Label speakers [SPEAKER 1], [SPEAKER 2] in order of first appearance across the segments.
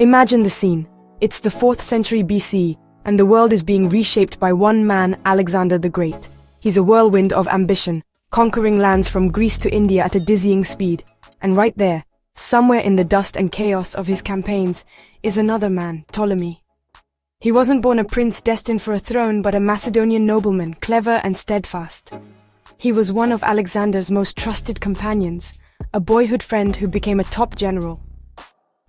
[SPEAKER 1] Imagine the scene. It's the 4th century BC, and the world is being reshaped by one man, Alexander the Great. He's a whirlwind of ambition, conquering lands from Greece to India at a dizzying speed. And right there, somewhere in the dust and chaos of his campaigns, is another man, Ptolemy. He wasn't born a prince destined for a throne, but a Macedonian nobleman, clever and steadfast. He was one of Alexander's most trusted companions, a boyhood friend who became a top general.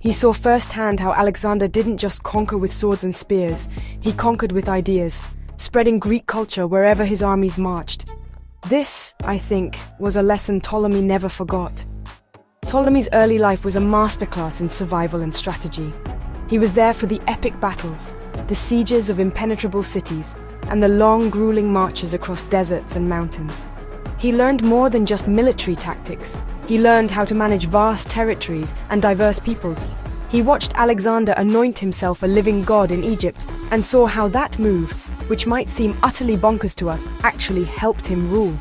[SPEAKER 1] He saw firsthand how Alexander didn't just conquer with swords and spears, he conquered with ideas, spreading Greek culture wherever his armies marched. This, I think, was a lesson Ptolemy never forgot. Ptolemy's early life was a masterclass in survival and strategy. He was there for the epic battles, the sieges of impenetrable cities, and the long, grueling marches across deserts and mountains. He learned more than just military tactics. He learned how to manage vast territories and diverse peoples. He watched Alexander anoint himself a living god in Egypt and saw how that move, which might seem utterly bonkers to us, actually helped him rule.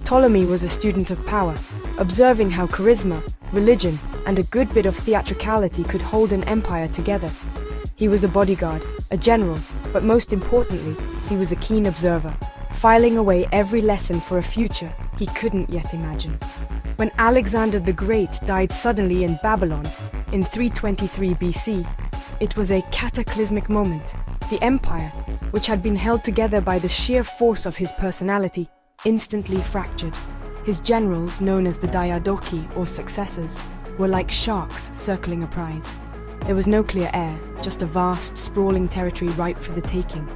[SPEAKER 1] Ptolemy was a student of power, observing how charisma, religion, and a good bit of theatricality could hold an empire together. He was a bodyguard, a general, but most importantly, he was a keen observer, filing away every lesson for a future he couldn't yet imagine. When Alexander the Great died suddenly in Babylon in 323 BC, it was a cataclysmic moment. The empire, which had been held together by the sheer force of his personality, instantly fractured. His generals, known as the Diadochi, or successors, were like sharks circling a prize. There was no clear air, just a vast, sprawling territory ripe for the taking.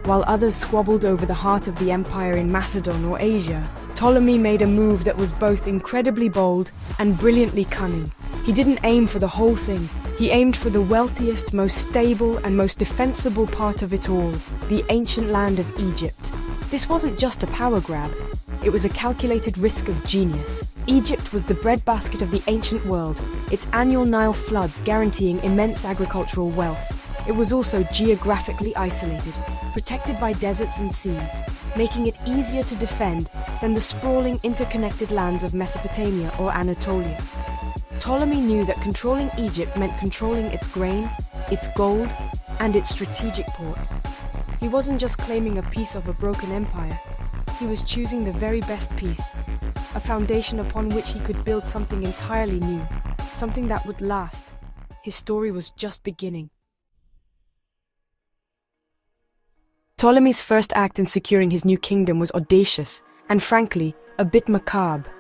[SPEAKER 1] While others squabbled over the heart of the empire in Macedon or Asia, Ptolemy made a move that was both incredibly bold and brilliantly cunning. He didn't aim for the whole thing. He aimed for the wealthiest, most stable, and most defensible part of it all, the ancient land of Egypt. This wasn't just a power grab. It was a calculated risk of genius. Egypt was the breadbasket of the ancient world, its annual Nile floods guaranteeing immense agricultural wealth. It was also geographically isolated, protected by deserts and seas, making it easier to defend than the sprawling interconnected lands of Mesopotamia or Anatolia. Ptolemy knew that controlling Egypt meant controlling its grain, its gold, and its strategic ports. He wasn't just claiming a piece of a broken empire. He was choosing the very best piece, a foundation upon which he could build something entirely new, something that would last. His story was just beginning. Ptolemy's first act in securing his new kingdom was audacious and, frankly, a bit macabre.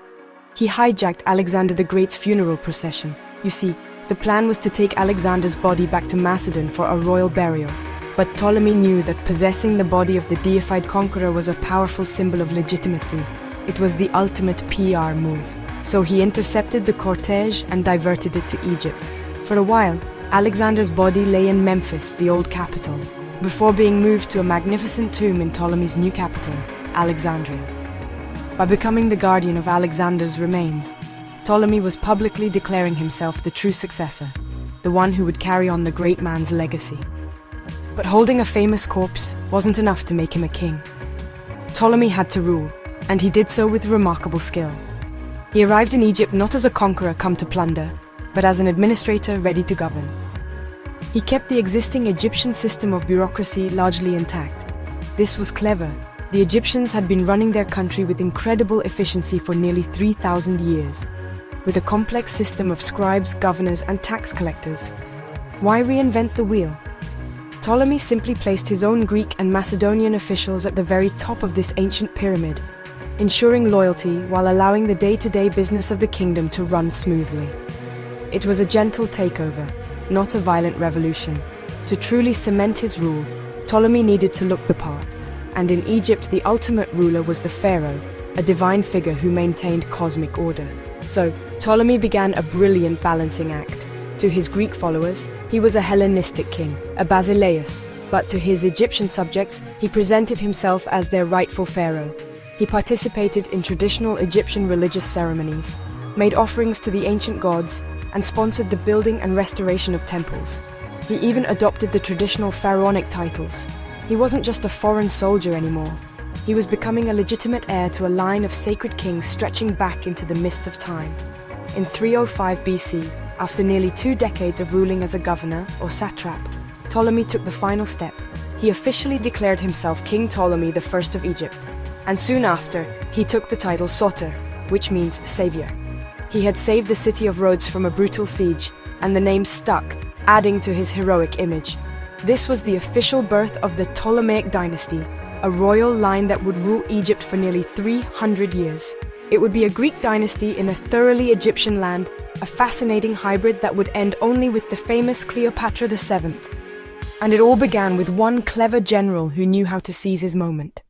[SPEAKER 1] He hijacked Alexander the Great's funeral procession. You see, the plan was to take Alexander's body back to Macedon for a royal burial. But Ptolemy knew that possessing the body of the deified conqueror was a powerful symbol of legitimacy. It was the ultimate PR move. So he intercepted the cortege and diverted it to Egypt. For a while, Alexander's body lay in Memphis, the old capital, before being moved to a magnificent tomb in Ptolemy's new capital, Alexandria. By becoming the guardian of Alexander's remains, Ptolemy was publicly declaring himself the true successor, the one who would carry on the great man's legacy. But holding a famous corpse wasn't enough to make him a king. Ptolemy had to rule, and he did so with remarkable skill. He arrived in Egypt not as a conqueror come to plunder, but as an administrator ready to govern. He kept the existing Egyptian system of bureaucracy largely intact. This was clever. The Egyptians had been running their country with incredible efficiency for nearly 3,000 years, with a complex system of scribes, governors, and tax collectors. Why reinvent the wheel? Ptolemy simply placed his own Greek and Macedonian officials at the very top of this ancient pyramid, ensuring loyalty while allowing the day-to-day business of the kingdom to run smoothly. It was a gentle takeover, not a violent revolution. To truly cement his rule, Ptolemy needed to look the part, and in Egypt the ultimate ruler was the Pharaoh, a divine figure who maintained cosmic order. So, Ptolemy began a brilliant balancing act. To his Greek followers, he was a Hellenistic king, a Basileus, but to his Egyptian subjects, he presented himself as their rightful pharaoh. He participated in traditional Egyptian religious ceremonies, made offerings to the ancient gods, and sponsored the building and restoration of temples. He even adopted the traditional pharaonic titles. He wasn't just a foreign soldier anymore. He was becoming a legitimate heir to a line of sacred kings stretching back into the mists of time. In 305 BC, After nearly 2 decades of ruling as a governor, or satrap, Ptolemy took the final step. He officially declared himself King Ptolemy I of Egypt, and soon after, he took the title Soter, which means savior. He had saved the city of Rhodes from a brutal siege, and the name stuck, adding to his heroic image. This was the official birth of the Ptolemaic dynasty, a royal line that would rule Egypt for nearly 300 years. It would be a Greek dynasty in a thoroughly Egyptian land, a fascinating hybrid that would end only with the famous Cleopatra VII. And it all began with one clever general who knew how to seize his moment.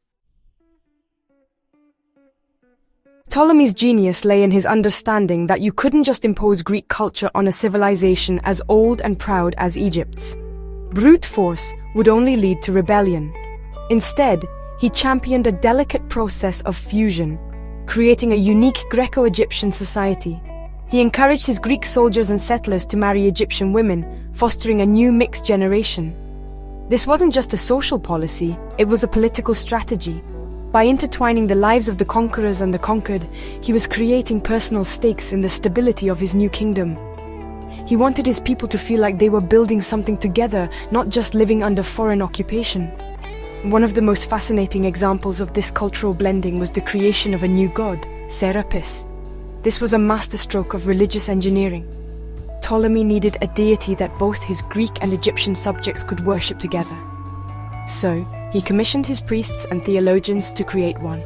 [SPEAKER 1] Ptolemy's genius lay in his understanding that you couldn't just impose Greek culture on a civilization as old and proud as Egypt's. Brute force would only lead to rebellion. Instead, he championed a delicate process of fusion, creating a unique Greco-Egyptian society. He encouraged his Greek soldiers and settlers to marry Egyptian women, fostering a new mixed generation. This wasn't just a social policy, it was a political strategy. By intertwining the lives of the conquerors and the conquered, he was creating personal stakes in the stability of his new kingdom. He wanted his people to feel like they were building something together, not just living under foreign occupation. One of the most fascinating examples of this cultural blending was the creation of a new god, Serapis. This was a masterstroke of religious engineering. Ptolemy needed a deity that both his Greek and Egyptian subjects could worship together. So, he commissioned his priests and theologians to create one.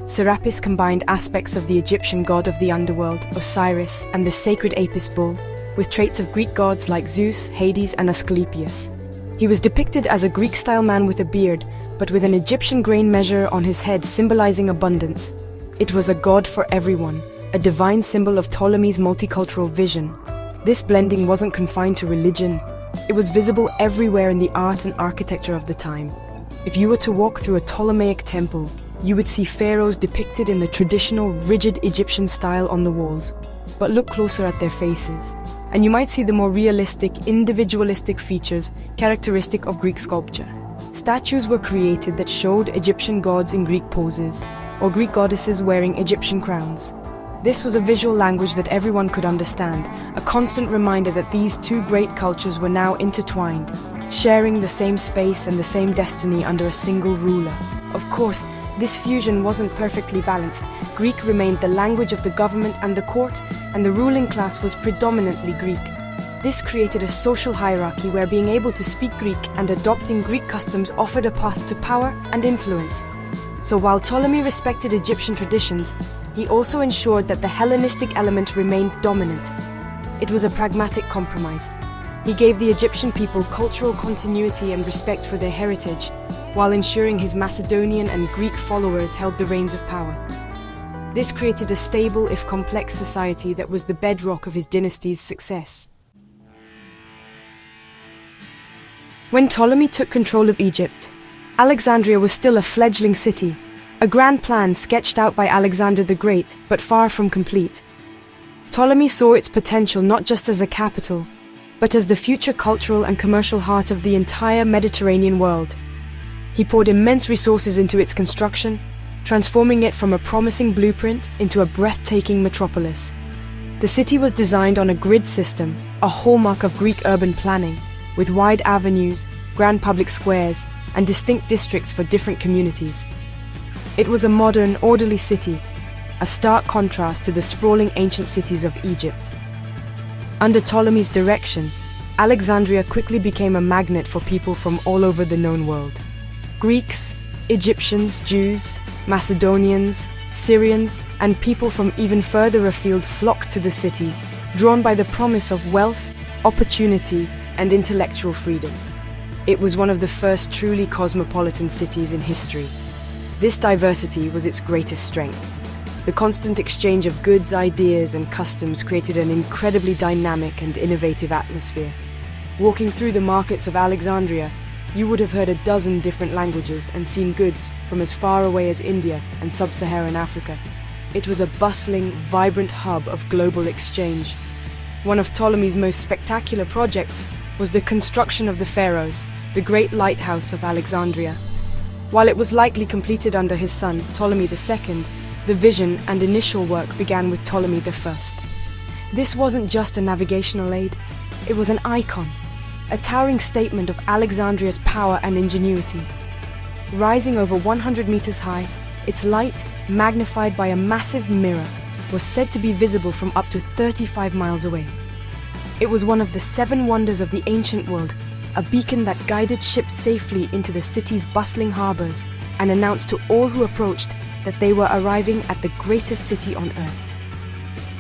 [SPEAKER 1] Serapis combined aspects of the Egyptian god of the underworld, Osiris, and the sacred Apis bull, with traits of Greek gods like Zeus, Hades, and Asclepius. He was depicted as a Greek-style man with a beard, but with an Egyptian grain measure on his head symbolizing abundance. It was a god for everyone, a divine symbol of Ptolemy's multicultural vision. This blending wasn't confined to religion. It was visible everywhere in the art and architecture of the time. If you were to walk through a Ptolemaic temple, you would see pharaohs depicted in the traditional, rigid Egyptian style on the walls. But look closer at their faces, and you might see the more realistic, individualistic features characteristic of Greek sculpture. Statues were created that showed Egyptian gods in Greek poses, or Greek goddesses wearing Egyptian crowns. This was a visual language that everyone could understand, a constant reminder that these two great cultures were now intertwined, sharing the same space and the same destiny under a single ruler. Of course, this fusion wasn't perfectly balanced. Greek remained the language of the government and the court, and the ruling class was predominantly Greek. This created a social hierarchy where being able to speak Greek and adopting Greek customs offered a path to power and influence. So while Ptolemy respected Egyptian traditions, he also ensured that the Hellenistic element remained dominant. It was a pragmatic compromise. He gave the Egyptian people cultural continuity and respect for their heritage, while ensuring his Macedonian and Greek followers held the reins of power. This created a stable, if complex, society that was the bedrock of his dynasty's success. When Ptolemy took control of Egypt, Alexandria was still a fledgling city, a grand plan sketched out by Alexander the Great, but far from complete. Ptolemy saw its potential not just as a capital, but as the future cultural and commercial heart of the entire Mediterranean world. He poured immense resources into its construction, transforming it from a promising blueprint into a breathtaking metropolis. The city was designed on a grid system, a hallmark of Greek urban planning, with wide avenues, grand public squares, and distinct districts for different communities. It was a modern, orderly city, a stark contrast to the sprawling ancient cities of Egypt. Under Ptolemy's direction, Alexandria quickly became a magnet for people from all over the known world. Greeks, Egyptians, Jews, Macedonians, Syrians, and people from even further afield flocked to the city, drawn by the promise of wealth, opportunity, and intellectual freedom. It was one of the first truly cosmopolitan cities in history. This diversity was its greatest strength. The constant exchange of goods, ideas, and customs created an incredibly dynamic and innovative atmosphere. Walking through the markets of Alexandria, you would have heard a dozen different languages and seen goods from as far away as India and sub-Saharan Africa. It was a bustling, vibrant hub of global exchange. One of Ptolemy's most spectacular projects was the construction of the Pharaohs, the great lighthouse of Alexandria. While it was likely completed under his son, Ptolemy II, the vision and initial work began with Ptolemy I. This wasn't just a navigational aid, it was an icon, a towering statement of Alexandria's power and ingenuity. Rising over 100 meters high, its light, magnified by a massive mirror, was said to be visible from up to 35 miles away. It was one of the 7 wonders of the ancient world, a beacon that guided ships safely into the city's bustling harbors and announced to all who approached that they were arriving at the greatest city on earth.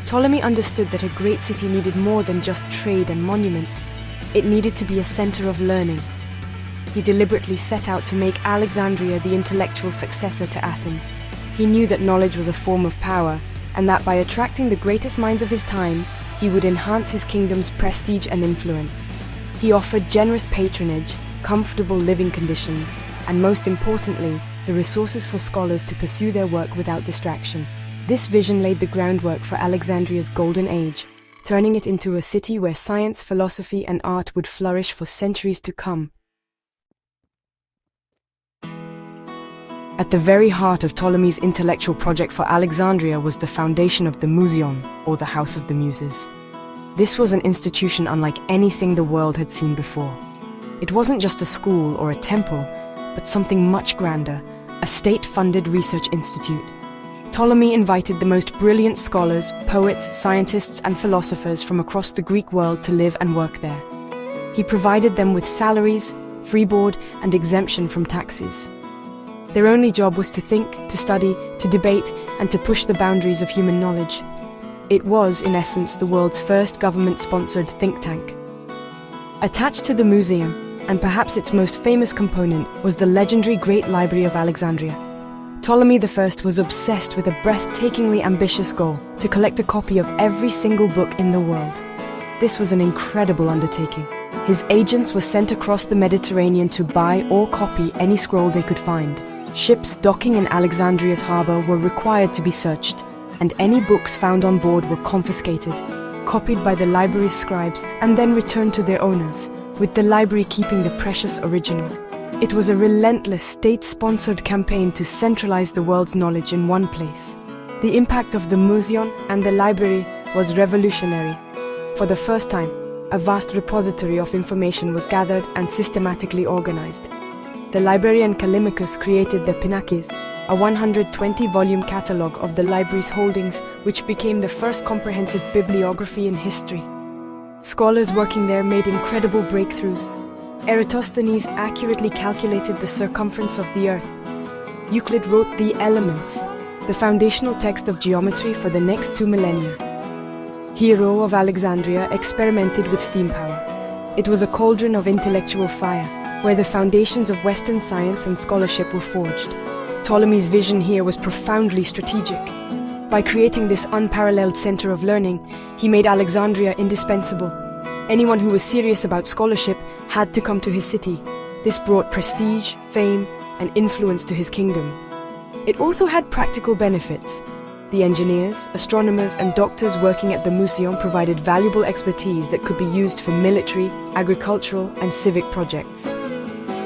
[SPEAKER 1] Ptolemy understood that a great city needed more than just trade and monuments. It needed to be a center of learning. He deliberately set out to make Alexandria the intellectual successor to Athens. He knew that knowledge was a form of power, and that by attracting the greatest minds of his time, he would enhance his kingdom's prestige and influence. He offered generous patronage, comfortable living conditions, and most importantly, the resources for scholars to pursue their work without distraction. This vision laid the groundwork for Alexandria's golden age, turning it into a city where science, philosophy, and art would flourish for centuries to come. At the very heart of Ptolemy's intellectual project for Alexandria was the foundation of the Museon, or the House of the Muses. This was an institution unlike anything the world had seen before. It wasn't just a school or a temple, but something much grander, a state-funded research institute. Ptolemy invited the most brilliant scholars, poets, scientists, and philosophers from across the Greek world to live and work there. He provided them with salaries, free board, and exemption from taxes. Their only job was to think, to study, to debate, and to push the boundaries of human knowledge. It was, in essence, the world's first government-sponsored think tank. Attached to the museum, and perhaps its most famous component, was the legendary Great Library of Alexandria. Ptolemy I was obsessed with a breathtakingly ambitious goal to collect a copy of every single book in the world. This was an incredible undertaking. His agents were sent across the Mediterranean to buy or copy any scroll they could find. Ships docking in Alexandria's harbor were required to be searched, and any books found on board were confiscated, copied by the library's scribes, and then returned to their owners, with the library keeping the precious original. It was a relentless state-sponsored campaign to centralize the world's knowledge in one place. The impact of the Museon and the library was revolutionary. For the first time, a vast repository of information was gathered and systematically organized. The librarian Callimachus created the Pinakes, a 120-volume catalogue of the library's holdings, which became the first comprehensive bibliography in history. Scholars working there made incredible breakthroughs. Eratosthenes accurately calculated the circumference of the Earth. Euclid wrote the Elements, the foundational text of geometry for the next 2 millennia. Hero of Alexandria experimented with steam power. It was a cauldron of intellectual fire, where the foundations of Western science and scholarship were forged. Ptolemy's vision here was profoundly strategic. By creating this unparalleled center of learning, he made Alexandria indispensable. Anyone who was serious about scholarship had to come to his city. This brought prestige, fame, and influence to his kingdom. It also had practical benefits. The engineers, astronomers, and doctors working at the Museum provided valuable expertise that could be used for military, agricultural, and civic projects.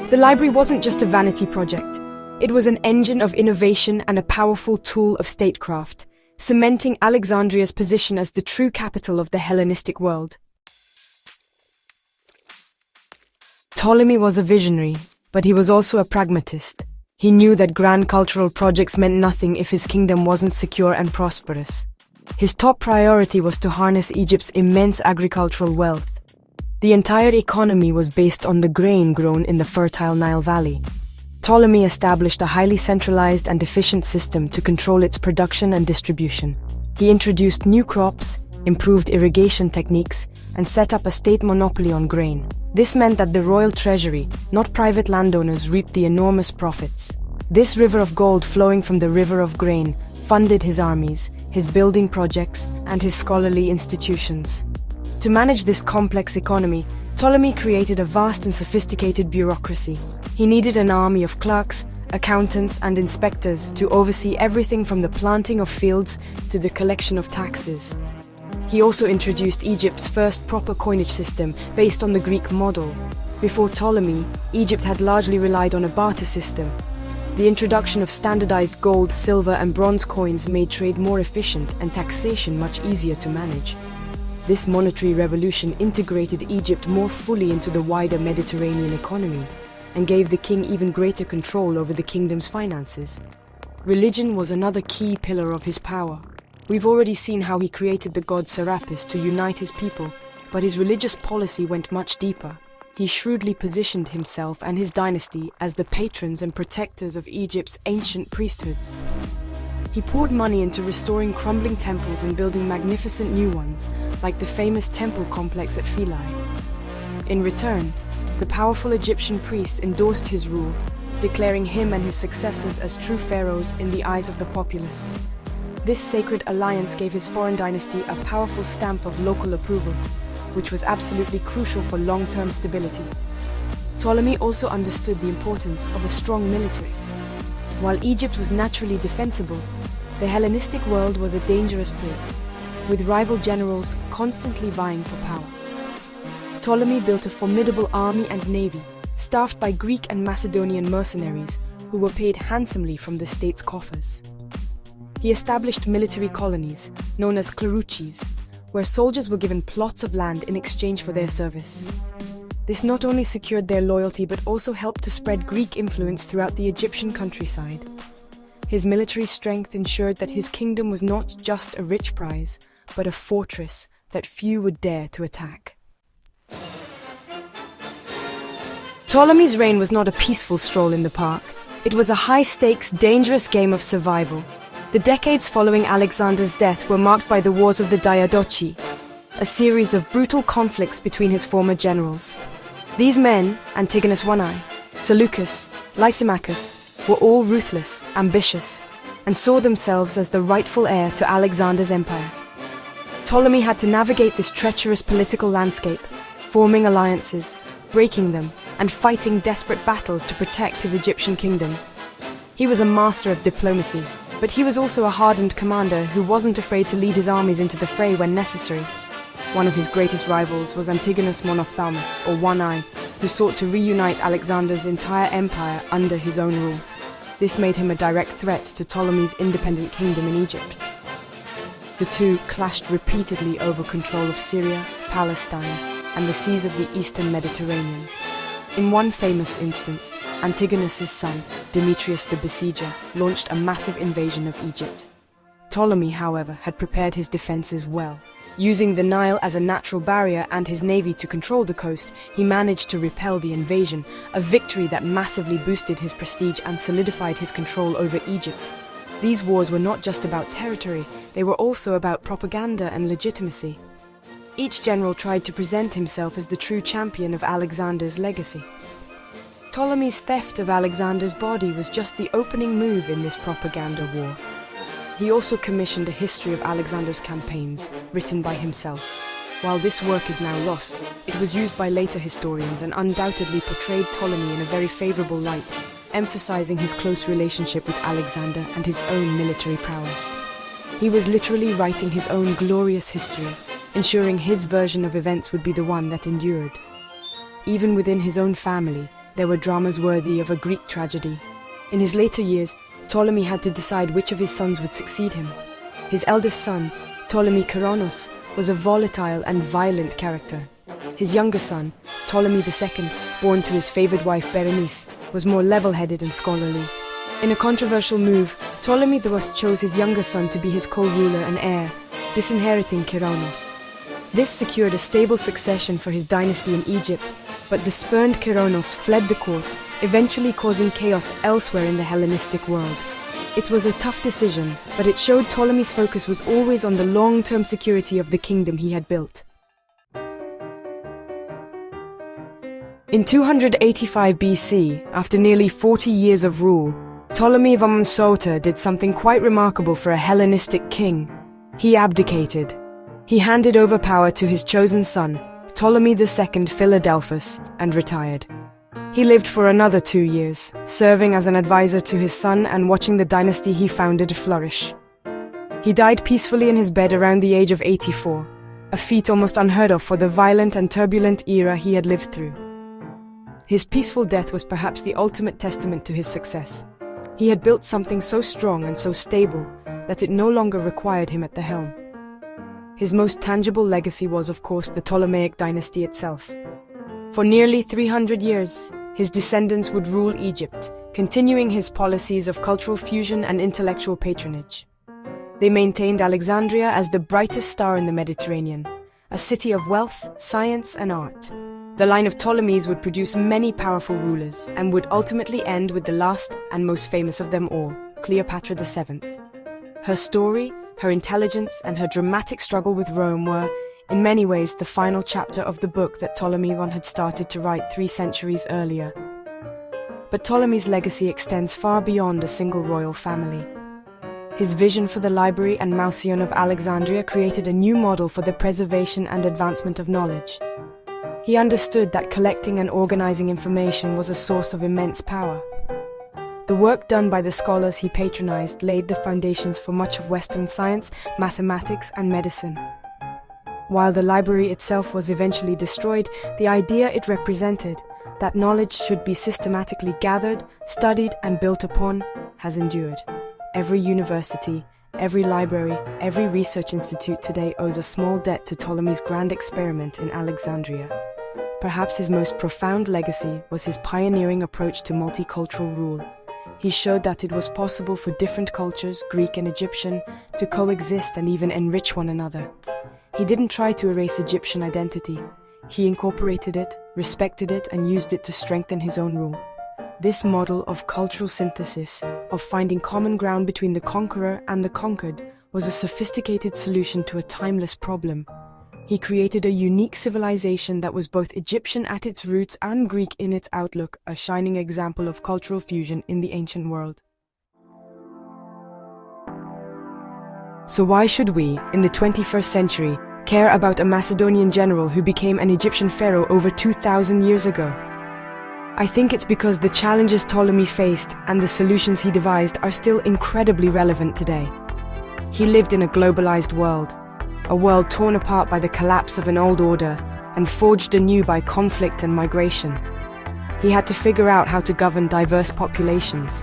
[SPEAKER 1] The library wasn't just a vanity project. It was an engine of innovation and a powerful tool of statecraft, cementing Alexandria's position as the true capital of the Hellenistic world. Ptolemy was a visionary, but he was also a pragmatist. He knew that grand cultural projects meant nothing if his kingdom wasn't secure and prosperous. His top priority was to harness Egypt's immense agricultural wealth. The entire economy was based on the grain grown in the fertile Nile Valley. Ptolemy established a highly centralized and efficient system to control its production and distribution. He introduced new crops, improved irrigation techniques, and set up a state monopoly on grain. This meant that the royal treasury, not private landowners, reaped the enormous profits. This river of gold flowing from the river of grain funded his armies, his building projects, and his scholarly institutions. To manage this complex economy, Ptolemy created a vast and sophisticated bureaucracy. He needed an army of clerks, accountants, and inspectors to oversee everything from the planting of fields to the collection of taxes. He also introduced Egypt's first proper coinage system based on the Greek model. Before Ptolemy, Egypt had largely relied on a barter system. The introduction of standardized gold, silver, and bronze coins made trade more efficient and taxation much easier to manage. This monetary revolution integrated Egypt more fully into the wider Mediterranean economy and gave the king even greater control over the kingdom's finances. Religion was another key pillar of his power. We've already seen how he created the god Serapis to unite his people, but his religious policy went much deeper. He shrewdly positioned himself and his dynasty as the patrons and protectors of Egypt's ancient priesthoods. He poured money into restoring crumbling temples and building magnificent new ones, like the famous temple complex at Philae. In return, the powerful Egyptian priests endorsed his rule, declaring him and his successors as true pharaohs in the eyes of the populace. This sacred alliance gave his foreign dynasty a powerful stamp of local approval, which was absolutely crucial for long-term stability. Ptolemy also understood the importance of a strong military. While Egypt was naturally defensible, the Hellenistic world was a dangerous place, with rival generals constantly vying for power. Ptolemy built a formidable army and navy, staffed by Greek and Macedonian mercenaries who were paid handsomely from the state's coffers. He established military colonies, known as klerouches, where soldiers were given plots of land in exchange for their service. This not only secured their loyalty but also helped to spread Greek influence throughout the Egyptian countryside. His military strength ensured that his kingdom was not just a rich prize, but a fortress that few would dare to attack. Ptolemy's reign was not a peaceful stroll in the park. It was a high-stakes, dangerous game of survival. The decades following Alexander's death were marked by the Wars of the Diadochi, a series of brutal conflicts between his former generals. These men, Antigonus I, Seleucus, Lysimachus, were all ruthless, ambitious, and saw themselves as the rightful heir to Alexander's empire. Ptolemy had to navigate this treacherous political landscape, forming alliances, breaking them, and fighting desperate battles to protect his Egyptian kingdom. He was a master of diplomacy, but he was also a hardened commander who wasn't afraid to lead his armies into the fray when necessary. One of his greatest rivals was Antigonus Monophthalmus, or One-Eye, who sought to reunite Alexander's entire empire under his own rule. This made him a direct threat to Ptolemy's independent kingdom in Egypt. The two clashed repeatedly over control of Syria, Palestine, and the seas of the eastern Mediterranean. In one famous instance, Antigonus's son, Demetrius the Besieger, launched a massive invasion of Egypt. Ptolemy, however, had prepared his defenses well. Using the Nile as a natural barrier and his navy to control the coast, he managed to repel the invasion, a victory that massively boosted his prestige and solidified his control over Egypt. These wars were not just about territory, they were also about propaganda and legitimacy. Each general tried to present himself as the true champion of Alexander's legacy. Ptolemy's theft of Alexander's body was just the opening move in this propaganda war. He also commissioned a history of Alexander's campaigns, written by himself. While this work is now lost, it was used by later historians and undoubtedly portrayed Ptolemy in a very favorable light, emphasizing his close relationship with Alexander and his own military prowess. He was literally writing his own glorious history, ensuring his version of events would be the one that endured. Even within his own family, there were dramas worthy of a Greek tragedy. In his later years, Ptolemy had to decide which of his sons would succeed him. His eldest son, Ptolemy Keranos, was a volatile and violent character. His younger son, Ptolemy II, born to his favored wife Berenice, was more level-headed and scholarly. In a controversial move, Ptolemy thus chose his younger son to be his co-ruler and heir, disinheriting Keranos. This secured a stable succession for his dynasty in Egypt, but the spurned Keranos fled the court, eventually causing chaos elsewhere in the Hellenistic world. It was a tough decision, but it showed Ptolemy's focus was always on the long-term security of the kingdom he had built. In 285 BC, after nearly 40 years of rule, Ptolemy I Soter did something quite remarkable for a Hellenistic king. He abdicated. He handed over power to his chosen son, Ptolemy II Philadelphus, and retired. He lived for another 2 years, serving as an advisor to his son and watching the dynasty he founded flourish. He died peacefully in his bed around the age of 84, a feat almost unheard of for the violent and turbulent era he had lived through. His peaceful death was perhaps the ultimate testament to his success. He had built something so strong and so stable that it no longer required him at the helm. His most tangible legacy was, of course, the Ptolemaic dynasty itself. For nearly 300 years, his descendants would rule Egypt, continuing his policies of cultural fusion and intellectual patronage. They maintained Alexandria as the brightest star in the Mediterranean, a city of wealth, science, and art. The line of Ptolemies would produce many powerful rulers and would ultimately end with the last and most famous of them all, Cleopatra VII. Her story, her intelligence, and her dramatic struggle with Rome were, in many ways, the final chapter of the book that Ptolemy I had started to write 3 centuries earlier. But Ptolemy's legacy extends far beyond a single royal family. His vision for the library and Museion of Alexandria created a new model for the preservation and advancement of knowledge. He understood that collecting and organizing information was a source of immense power. The work done by the scholars he patronized laid the foundations for much of Western science, mathematics, and medicine. While the library itself was eventually destroyed, the idea it represented, that knowledge should be systematically gathered, studied, and built upon, has endured. Every university, every library, every research institute today owes a small debt to Ptolemy's grand experiment in Alexandria. Perhaps his most profound legacy was his pioneering approach to multicultural rule. He showed that it was possible for different cultures, Greek and Egyptian, to coexist and even enrich one another. He didn't try to erase Egyptian identity. He incorporated it, respected it, and used it to strengthen his own rule. This model of cultural synthesis, of finding common ground between the conqueror and the conquered, was a sophisticated solution to a timeless problem. He created a unique civilization that was both Egyptian at its roots and Greek in its outlook, a shining example of cultural fusion in the ancient world. So why should we, in the 21st century, care about a Macedonian general who became an Egyptian pharaoh over 2,000 years ago? I think it's because the challenges Ptolemy faced and the solutions he devised are still incredibly relevant today. He lived in a globalized world, a world torn apart by the collapse of an old order and forged anew by conflict and migration. He had to figure out how to govern diverse populations,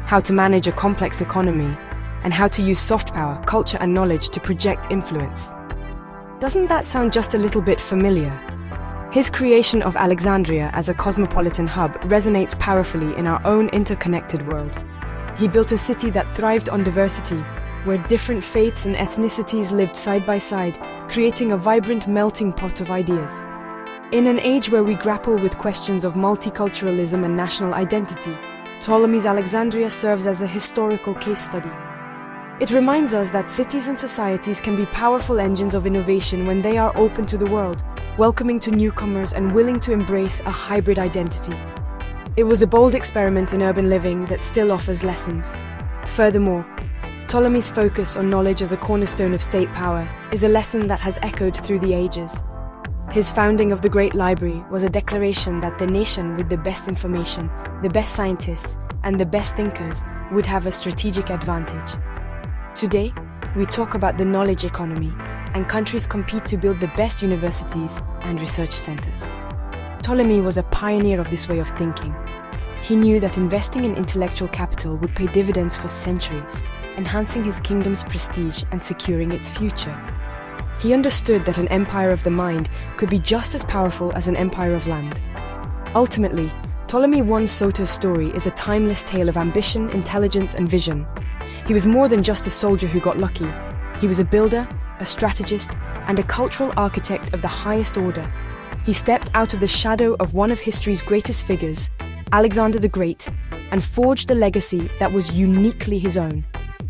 [SPEAKER 1] how to manage a complex economy, and how to use soft power, culture, and knowledge to project influence. Doesn't that sound just a little bit familiar? His creation of Alexandria as a cosmopolitan hub resonates powerfully in our own interconnected world. He built a city that thrived on diversity, where different faiths and ethnicities lived side by side, creating a vibrant melting pot of ideas. In an age where we grapple with questions of multiculturalism and national identity, Ptolemy's Alexandria serves as a historical case study. It reminds us that cities and societies can be powerful engines of innovation when they are open to the world, welcoming to newcomers and willing to embrace a hybrid identity. It was a bold experiment in urban living that still offers lessons. Furthermore, Ptolemy's focus on knowledge as a cornerstone of state power is a lesson that has echoed through the ages. His founding of the Great Library was a declaration that the nation with the best information, the best scientists, and the best thinkers would have a strategic advantage. Today, we talk about the knowledge economy, and countries compete to build the best universities and research centers. Ptolemy was a pioneer of this way of thinking. He knew that investing in intellectual capital would pay dividends for centuries, enhancing his kingdom's prestige and securing its future. He understood that an empire of the mind could be just as powerful as an empire of land. Ultimately, Ptolemy I's Soter's story is a timeless tale of ambition, intelligence, and vision. He was more than just a soldier who got lucky. He was a builder, a strategist, and a cultural architect of the highest order. He stepped out of the shadow of one of history's greatest figures, Alexander the Great, and forged a legacy that was uniquely his own.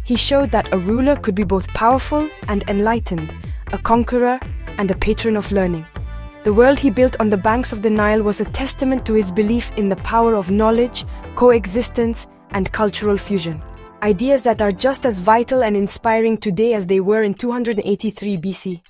[SPEAKER 1] He showed that a ruler could be both powerful and enlightened, a conqueror and a patron of learning. The world he built on the banks of the Nile was a testament to his belief in the power of knowledge, coexistence, and cultural fusion. Ideas that are just as vital and inspiring today as they were in 283 BC.